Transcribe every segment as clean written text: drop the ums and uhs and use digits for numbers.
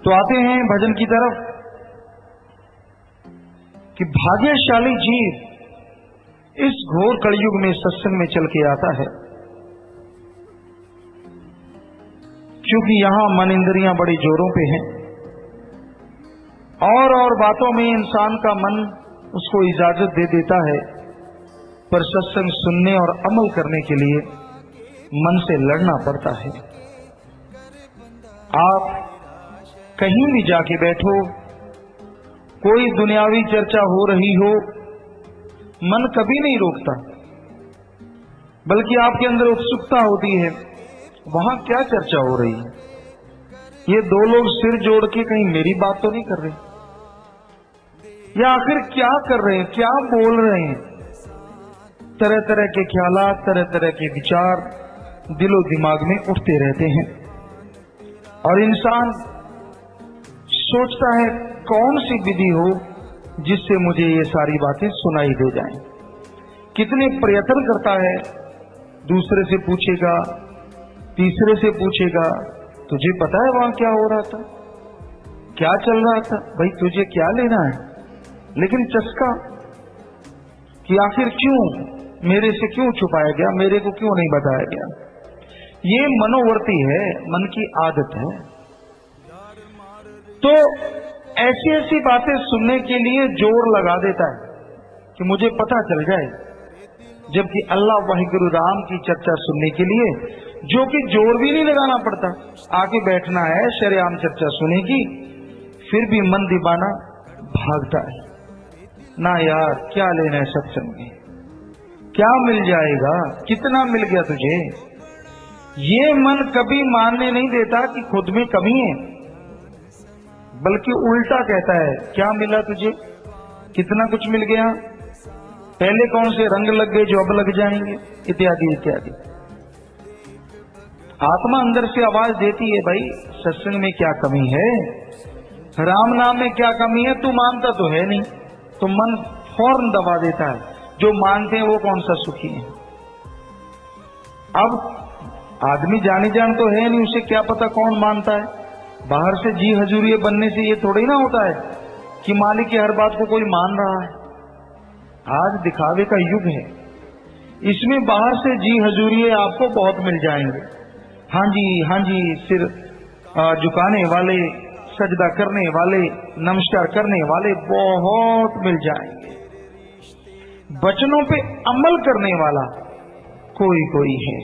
तो आते हैं भजन की तरफ कि भाग्यशाली जीव इस घोर कलयुग में सत्संग में चल के आता है, क्योंकि यहां मन इंद्रियां बड़ी जोरों पे हैं और बातों में इंसान का मन उसको इजाजत दे देता है, पर सत्संग सुनने और अमल करने के लिए मन से लड़ना पड़ता है। आप कहीं भी जाके बैठो, कोई दुनियावी चर्चा हो रही हो, मन कभी नहीं रोकता, बल्कि आपके अंदर उत्सुकता होती है वहां क्या चर्चा हो रही है, ये दो लोग सिर जोड़ के कहीं मेरी बात तो नहीं कर रहे, या आखिर क्या कर रहे हैं, क्या बोल रहे हैं। तरह तरह के ख्यालात, तरह तरह के विचार दिलो दिमाग में उठते रहते हैं और इंसान सोचता है कौन सी विधि हो जिससे मुझे ये सारी बातें सुनाई दे जाएं। कितने प्रयत्न करता है, दूसरे से पूछेगा, तीसरे से पूछेगा, तुझे पता है वहां क्या हो रहा था, क्या चल रहा था, भाई तुझे क्या लेना है। लेकिन चस्का कि आखिर क्यों मेरे से क्यों छुपाया गया, मेरे को क्यों नहीं बताया गया। ये मनोवर्ती है, मन की आदत है। तो ऐसी ऐसी बातें सुनने के लिए जोर लगा देता है कि मुझे पता चल जाए, जबकि अल्लाह वाहिगुरु राम की चर्चा सुनने के लिए जो कि जोर भी नहीं लगाना पड़ता, आके बैठना है, शरेआम चर्चा सुनेगी, फिर भी मन दीवाना भागता है। ना यार क्या लेना है सत्संग में, क्या मिल जाएगा, कितना मिल गया तुझे। ये मन कभी मानने नहीं देता कि खुद में कमी है, बल्कि उल्टा कहता है क्या मिला तुझे, कितना कुछ मिल गया, पहले कौन से रंग लग गए जो अब लग जाएंगे, इत्यादि इत्यादि। आत्मा अंदर से आवाज देती है भाई सत्संग में क्या कमी है, राम नाम में क्या कमी है, तू मानता तो है नहीं, तो मन फौरन दबा देता है। जो मानते हैं वो कौन सा सुखी है। अब आदमी जाने जान तो है नहीं, उसे क्या पता कौन मानता है। बाहर से जी हजूरिये बनने से ये थोड़ी ना होता है कि मालिक की हर बात को कोई मान रहा है। आज दिखावे का युग है, इसमें बाहर से जी हजूरिये आपको बहुत मिल जाएंगे। हाँ जी सिर झुकाने वाले, सजदा करने वाले, नमस्कार करने वाले बहुत मिल जाएंगे। वचनों पे अमल करने वाला कोई कोई है,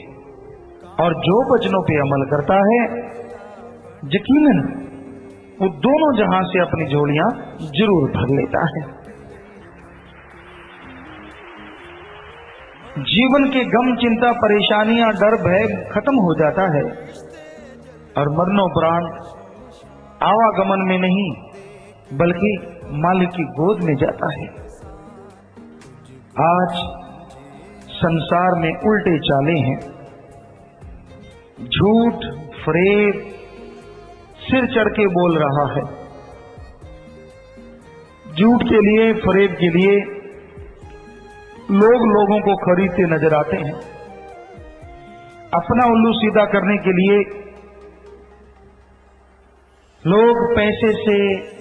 और जो वचनों पे अमल करता है यकीनन वो दोनों जहां से अपनी झोलियां जरूर भर लेता है। जीवन के गम, चिंता, परेशानियां, डर, भय खत्म हो जाता है और मरणोपरांत आवागमन में नहीं बल्कि मालिक की गोद में जाता है। आज संसार में उल्टे चाले हैं, झूठ, फरेब सिर चढ़ के बोल रहा है। झूठ के लिए, फरेब के लिए लोग लोगों को खरीदते नजर आते हैं। अपना उल्लू सीधा करने के लिए लोग पैसे से,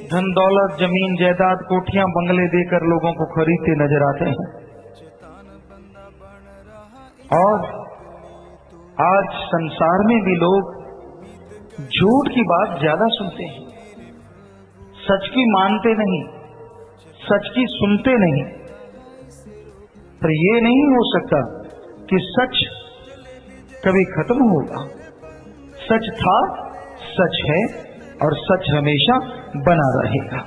धन दौलत, जमीन जायदाद, कोठियां, बंगले देकर लोगों को खरीदते नजर आते हैं। और आज संसार में भी लोग झूठ की बात ज्यादा सुनते हैं, सच की मानते नहीं, सच की सुनते नहीं। पर यह नहीं हो सकता कि सच कभी खत्म होगा। सच था, सच है और सच हमेशा बना रहेगा।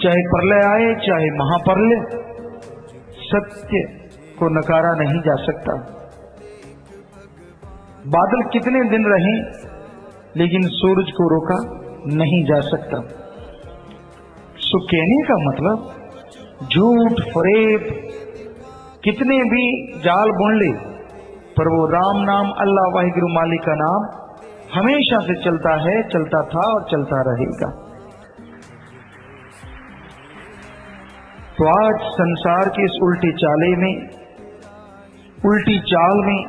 चाहे प्रलय आए, चाहे महाप्रलय, सत्य को नकारा नहीं जा सकता। बादल कितने दिन रहे लेकिन सूरज को रोका नहीं जा सकता। सो कहने का मतलब झूठ, फरेब कितने भी जाल बुन ले, पर वो राम नाम, अल्लाह वाहिगुरु मालिक का नाम हमेशा से चलता है, चलता था और चलता रहेगा। तो आज संसार के इस उल्टी चाले में, उल्टी चाल में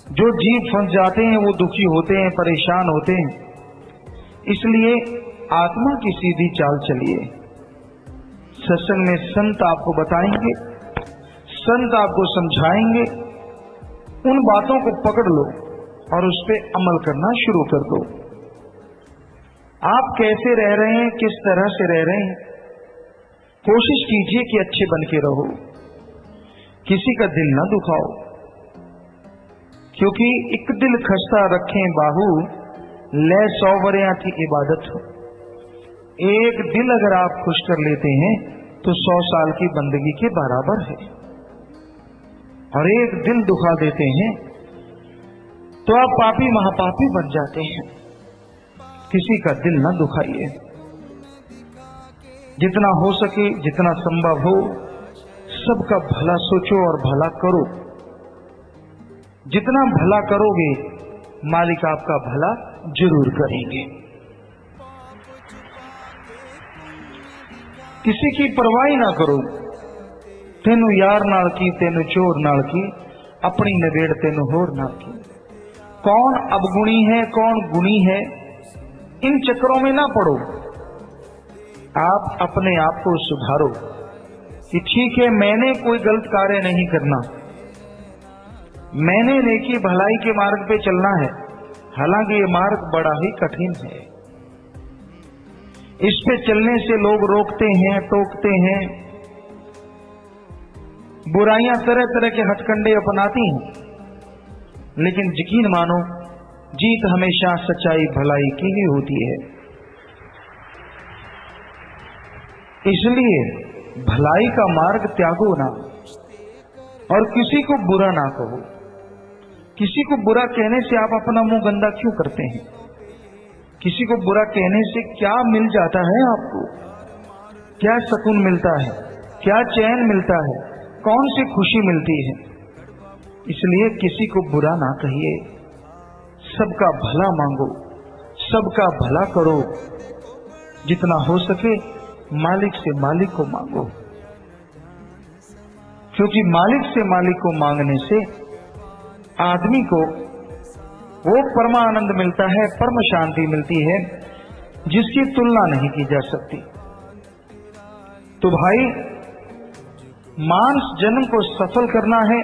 जो जीव फंस जाते हैं वो दुखी होते हैं, परेशान होते हैं। इसलिए आत्मा की सीधी चाल चलिए। सत्संग में संत आपको बताएंगे, संत आपको समझाएंगे, उन बातों को पकड़ लो और उस पर अमल करना शुरू कर दो। आप कैसे रह रहे हैं, किस तरह से रह रहे हैं, कोशिश कीजिए कि अच्छे बन के रहो, किसी का दिल ना दुखाओ, क्योंकि एक दिल खस्ता रखें बाहू, ले 100 वरियां की इबादत हो। एक दिल अगर आप खुश कर लेते हैं तो 100 साल की बंदगी के बराबर है, और एक दिल दुखा देते हैं तो आप पापी महापापी बन जाते हैं। किसी का दिल न दुखाइए। जितना हो सके, जितना संभव हो, सबका भला सोचो और भला करो। जितना भला करोगे, मालिक आपका भला जरूर करेंगे। किसी की परवाही ना करो। तेनू यार नाल की, तेनू चोर नाल की, अपनी नवेड़ तेनू होर नाल की। कौन अवगुणी है, कौन गुणी है, इन चक्करों में ना पड़ो। आप अपने आप को सुधारो कि ठीक है, मैंने कोई गलत कार्य नहीं करना, मैंने नेकी भलाई के मार्ग पे चलना है। हालांकि ये मार्ग बड़ा ही कठिन है, इस पे चलने से लोग रोकते हैं, टोकते हैं, बुराइयां तरह तरह के हथकंडे अपनाती हैं, लेकिन यकीन मानो जीत हमेशा सच्चाई भलाई की ही होती है। इसलिए भलाई का मार्ग त्यागो ना, और किसी को बुरा ना कहो। किसी को बुरा कहने से आप अपना मुंह गंदा क्यों करते हैं? किसी को बुरा कहने से क्या मिल जाता है आपको? क्या सुकून मिलता है, क्या चैन मिलता है, कौन सी खुशी मिलती है? इसलिए किसी को बुरा ना कहिए, सबका भला मांगो, सबका भला करो। जितना हो सके मालिक से मालिक को मांगो, क्योंकि मालिक से मालिक को मांगने से आदमी को वो परमानंद मिलता है, परम शांति मिलती है, जिसकी तुलना नहीं की जा सकती। तो भाई, मानस जन्म को सफल करना है,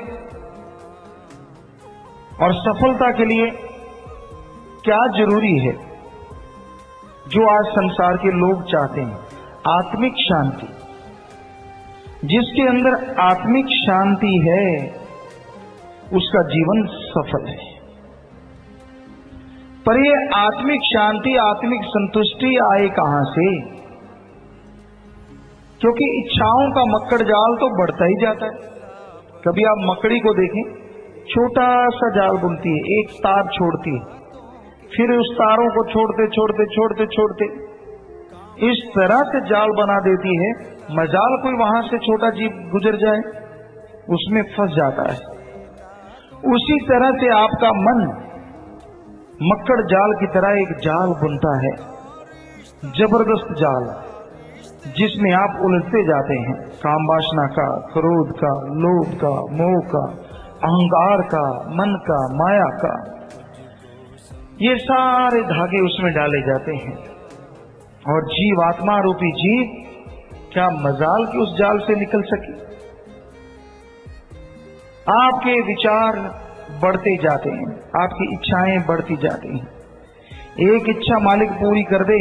और सफलता के लिए क्या जरूरी है जो आज संसार के लोग चाहते हैं? आत्मिक शांति। जिसके अंदर आत्मिक शांति है उसका जीवन सफल है। पर ये आत्मिक शांति, आत्मिक संतुष्टि आए कहां से? क्योंकि इच्छाओं का मक्कड़ जाल तो बढ़ता ही जाता है। कभी आप मकड़ी को देखें, छोटा सा जाल बुनती है, एक तार छोड़ती है, फिर उस तारों को छोड़ते छोड़ते छोड़ते छोड़ते इस तरह से जाल बना देती है, मजाल कोई वहां से छोटा जीव गुजर जाए, उसमें फंस जाता है। उसी तरह से आपका मन मक्कड़ जाल की तरह एक जाल बुनता है, जबरदस्त जाल, जिसमें आप उलझते जाते हैं। काम वासना का, क्रोध का, लोभ का, मोह का, अहंकार का, मन का, माया का, ये सारे धागे उसमें डाले जाते हैं। और जीव, आत्मा रूपी जीव, क्या मजाल कि उस जाल से निकल सके? आपके विचार बढ़ते जाते हैं, आपकी इच्छाएं बढ़ती जाती हैं। एक इच्छा मालिक पूरी कर दे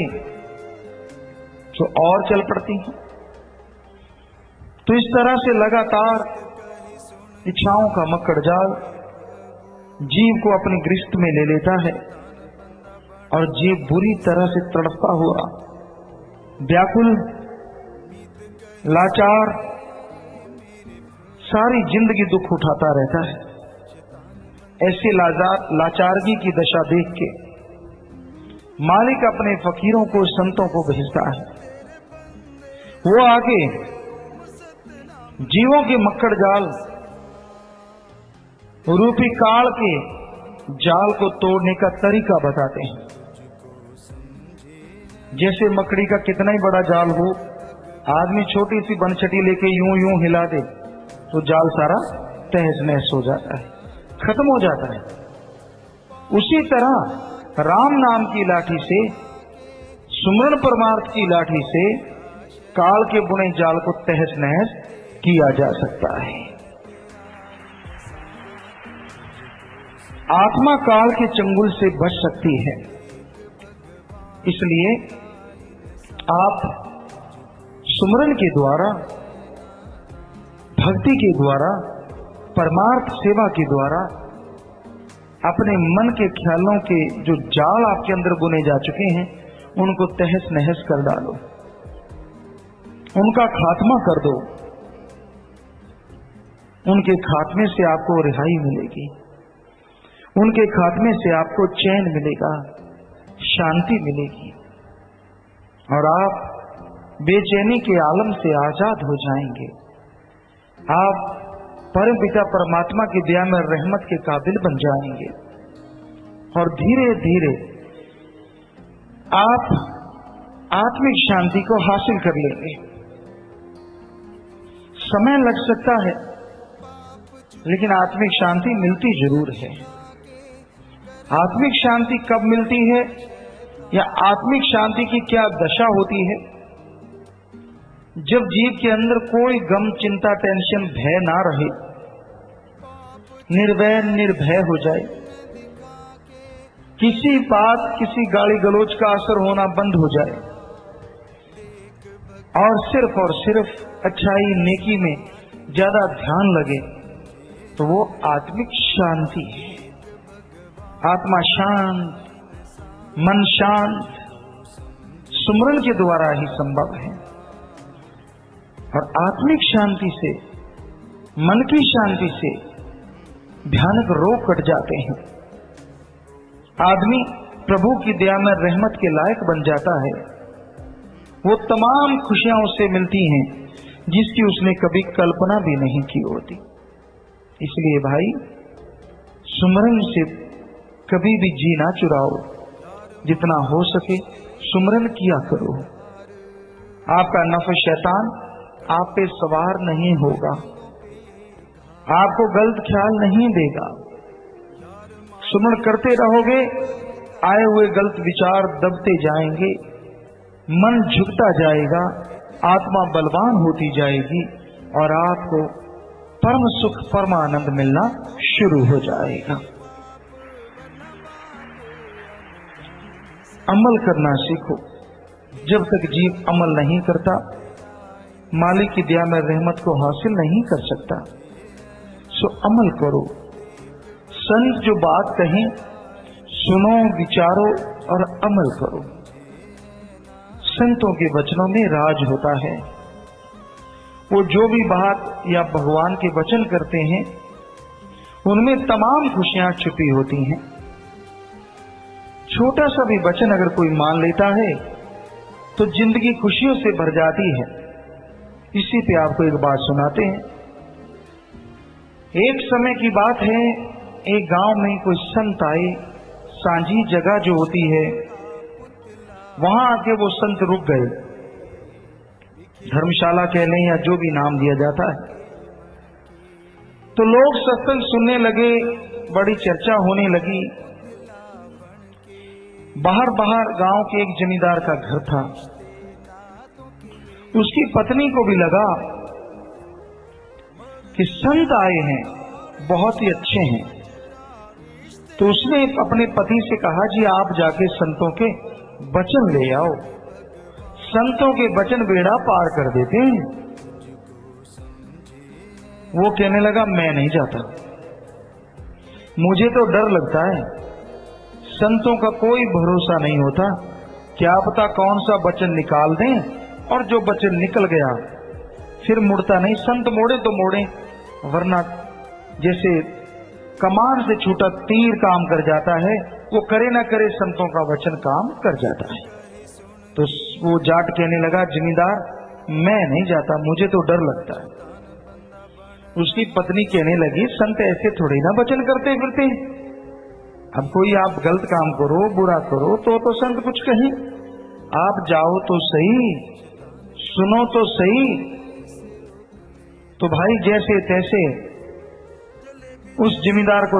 तो और चल पड़ती हैं। तो इस तरह से लगातार इच्छाओं का मक्कड़ जाल जीव को अपनी गिरफ्त में ले लेता है, और जीव बुरी तरह से तड़पता हुआ, व्याकुल, लाचार, सारी जिंदगी दुख उठाता रहता है। ऐसी लाचारगी की दशा देख के मालिक अपने फकीरों को, संतों को भेजता है। वो आके जीवों के मक्कड़ जाल रूपी काल के जाल को तोड़ने का तरीका बताते हैं। जैसे मकड़ी का कितना ही बड़ा जाल हो, आदमी छोटी सी बनछटी लेके यूं यूं हिला दे तो जाल सारा तहस नहस हो जाता है, खत्म हो जाता है। उसी तरह राम नाम की लाठी से, सुमरण परमार्थ की लाठी से काल के बुने जाल को तहस नहस किया जा सकता है। आत्मा काल के चंगुल से बच सकती है। इसलिए आप सुमरन के द्वारा, भक्ति के द्वारा, परमार्थ सेवा के द्वारा अपने मन के ख्यालों के जो जाल आपके अंदर बुने जा चुके हैं उनको तहस नहस कर डालो, उनका खात्मा कर दो। उनके खात्मे से आपको रिहाई मिलेगी, उनके खात्मे से आपको चैन मिलेगा, शांति मिलेगी और आप बेचैनी के आलम से आजाद हो जाएंगे। आप परम पिता परमात्मा की दया में रहमत के काबिल बन जाएंगे और धीरे धीरे आप आत्मिक शांति को हासिल कर लेंगे। समय लग सकता है लेकिन आत्मिक शांति मिलती जरूर है। आत्मिक शांति कब मिलती है या आत्मिक शांति की क्या दशा होती है? जब जीव के अंदर कोई गम, चिंता, टेंशन, भय ना रहे, निर्वैर निर्भय हो जाए, किसी बात, किसी गाली गलौज का असर होना बंद हो जाए और सिर्फ अच्छाई नेकी में ज्यादा ध्यान लगे, तो वो आत्मिक शांति है। आत्मा शांत, मन शांत सुमरन के द्वारा ही संभव है। और आत्मिक शांति से, मन की शांति से भयानक रोग कट जाते हैं। आदमी प्रभु की दया में रहमत के लायक बन जाता है। वो तमाम खुशियां उससे मिलती हैं जिसकी उसने कभी कल्पना भी नहीं की होती। इसलिए भाई, सुमरन से कभी भी जी ना चुराओ, जितना हो सके सुमरन किया करो। आपका नफ्स शैतान आप पे सवार नहीं होगा, आपको गलत ख्याल नहीं देगा। सुमरण करते रहोगे, आए हुए गलत विचार दबते जाएंगे, मन झुकता जाएगा, आत्मा बलवान होती जाएगी और आपको परम सुख, परमानंद मिलना शुरू हो जाएगा। अमल करना सीखो। जब तक जीव अमल नहीं करता, मालिक की दया में रहमत को हासिल नहीं कर सकता। सो अमल करो। संत जो बात कहें सुनो, विचारो और अमल करो। संतों के वचनों में राज होता है। वो जो भी बात या भगवान के वचन करते हैं उनमें तमाम खुशियां छुपी होती हैं। छोटा सा भी वचन अगर कोई मान लेता है तो जिंदगी खुशियों से भर जाती है। इसी पे आपको एक बात सुनाते हैं। एक समय की बात है, एक गांव में कोई संत आए। सांझी जगह जो होती है वहां आके वो संत रुक गए। धर्मशाला कह लें या जो भी नाम दिया जाता है। तो लोग सत्संग सुनने लगे, बड़ी चर्चा होने लगी। बाहर गांव के एक जमींदार का घर था। उसकी पत्नी को भी लगा कि संत आए हैं, बहुत ही अच्छे हैं। तो उसने अपने पति से कहा, जी आप जाके संतों के वचन ले आओ, संतों के वचन बेड़ा पार कर देते हैं। वो कहने लगा, मैं नहीं जाता, मुझे तो डर लगता है। संतों का कोई भरोसा नहीं होता, क्या पता कौन सा वचन निकाल दें और जो वचन निकल गया फिर मुड़ता नहीं। संत मोड़े तो मोड़े, वरना जैसे कमान से छूटा तीर काम कर जाता है, वो करे ना करे संतों का वचन काम कर जाता है। तो वो जाट कहने लगा, जमींदार मैं नहीं जाता, मुझे तो डर लगता है। उसकी पत्नी कहने लगी, संत ऐसे थोड़ी ना वचन करते फिरते। अब कोई आप गलत काम करो, बुरा करो तो संत कुछ कहें। आप जाओ तो सही, सुनो तो सही। तो भाई जैसे तैसे उस जमींदार को